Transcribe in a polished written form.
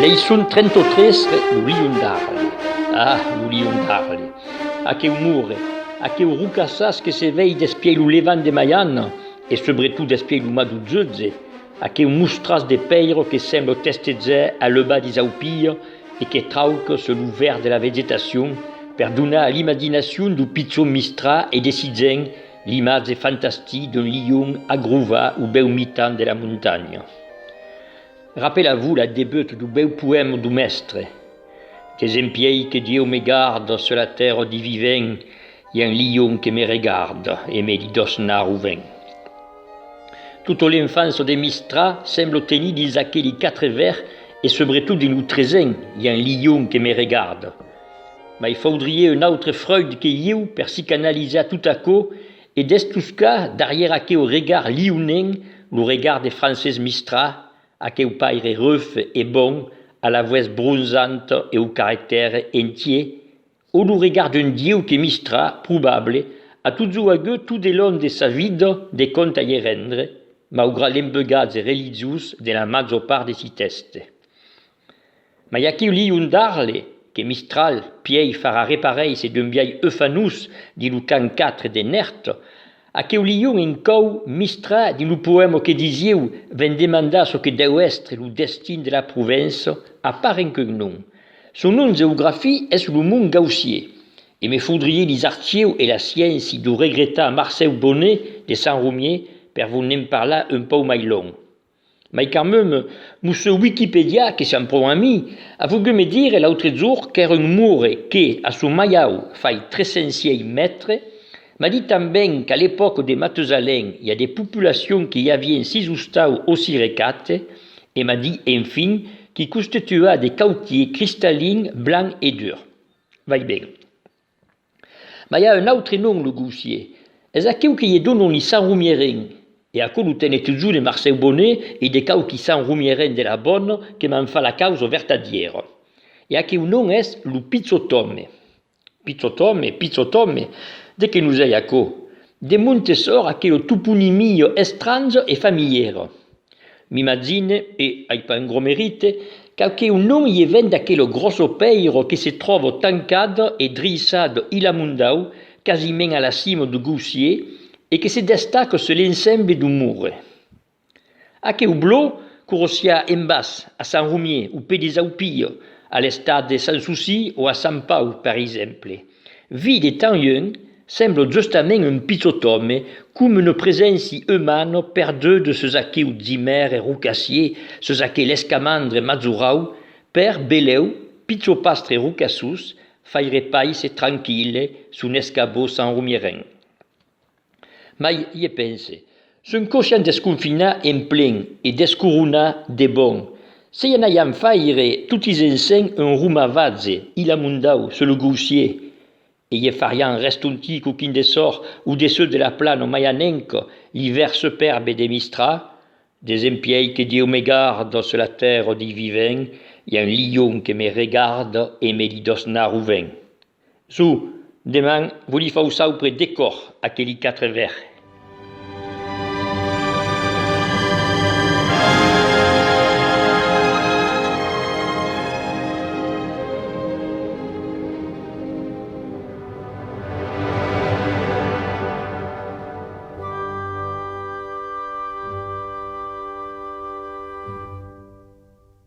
Leison 33 Lulion d'Arle. Ah, Lulion d'Arle. A que mure, a que rucassas que se veille d'espier le levant de Mayan, et sobretot d'espier le madou zeuze, a que mustras de peiro que semble testezzer à le bas des aupilles et que trauque sur l'ouvert de la végétation per donar à l'imagination du pizzo mistra et décider l'image fantastique d'un lion agrouva ou bel mitan de la montagne. Rappelez-vous la débute du bel poème du mestre. Tes empieds que Dieu me garde sur la terre du vivant, y a un lion qui me regarde et me dit d'osnar ou vin. Toute l'enfance des Mistras semble tenir des aquelli quatre vers et surtout de nous trésens, y a un lion qui me regarde. Mais il faudrait un autre Freud que you per psychanalyser tout à coup et d'estusca derrière à au regard lionin, le regard des Français Mistras, à que au paire reuf et bon, à la voix bronzante et au caractère entier, ou le regard d'un dieu qui Mistra, probable, à tout zouagueux tout de long de sa vie des contes à y rendre, malgré l'embegades religieuses de la majeure part des citestes. Mais y a qui lit un darle, que Mistral, piei fara repareil c'est d'un vieil eufanus, dit le can 4 de Nert, a que lion en cou Mistra, dit le poème que disieu, ven demandar ce que deu estre le destin de la province, à part un nom. Son nom de géographie est le monde gaussier. Et me faudriez les archives et la science de regretter Marcel Bonnet de Saint-Roumier, per vous n'en parler un peu plus long. Mais quand même, monsieur Wikipédia, qui s'en prend ami, a voulu me dire l'autre jour qu'un mur qui, à son maillau, fait 300 mètres, m'a dit también qu'à l'époque de Mathusalem, il y a des populations qui y avaient 6 ustaus aussi recates, et m'a dit, enfin, qui constitua des cautiers cristallines, blancs et durs. Va bien. Mais il y a un autre nom, le goussier. Est-ce qu'il y a donné les Saint-Roumierin? Et à quoi nous tenez toujours les Marcel Bonnet et des cas qui Saint-Roumierin de la bonne, qui m'en fait la cause vertadière. Et à qui nom est le pizzotome. Pizzotome, dès que nous ayons à quoi, des Montessor à qui le toponymie étrange et familière. M'imagine, et avec pas un gros mérite, qu'un nom y vient d'aquel gros peiro qui se trouve tancade et drissade ilamundau, quasiment à la cime du goussier, et que se destaque sur l'ensemble du mur. À que blo, courosia en bas, à Saint-Roumier, ou Pédis Aupilles, à l'estade de Sans-Souci ou à Saint-Pau, par exemple. Vide et temps semble justement un pizzotome, comme une présence humaine perdue de ce zaquet ou Zimmer et Roucassier, ce zaquet l'escamandre Mazurau, per Beleu, pizzopastre et Roucassus, faire pais et tranquille, sous escabeau sans rumierin. Mais y pense, son conscient desconfinat en plein et descouruna de bon. Si y en ayant faire tout les enseignes un rumavadze, il a mundau, sur le goussier, et y fariant restunti qu'aucun des sorts ou des ceux de la plane mayanenque, l'hiver superbe des Mistras, des empieds que Dieu me garde sur la terre du vivant, y a un lion qui me regarde et me dit d'osnar ou vin. Sous, demain, vous lui faites ça auprès des corps, à quelques 4 vers.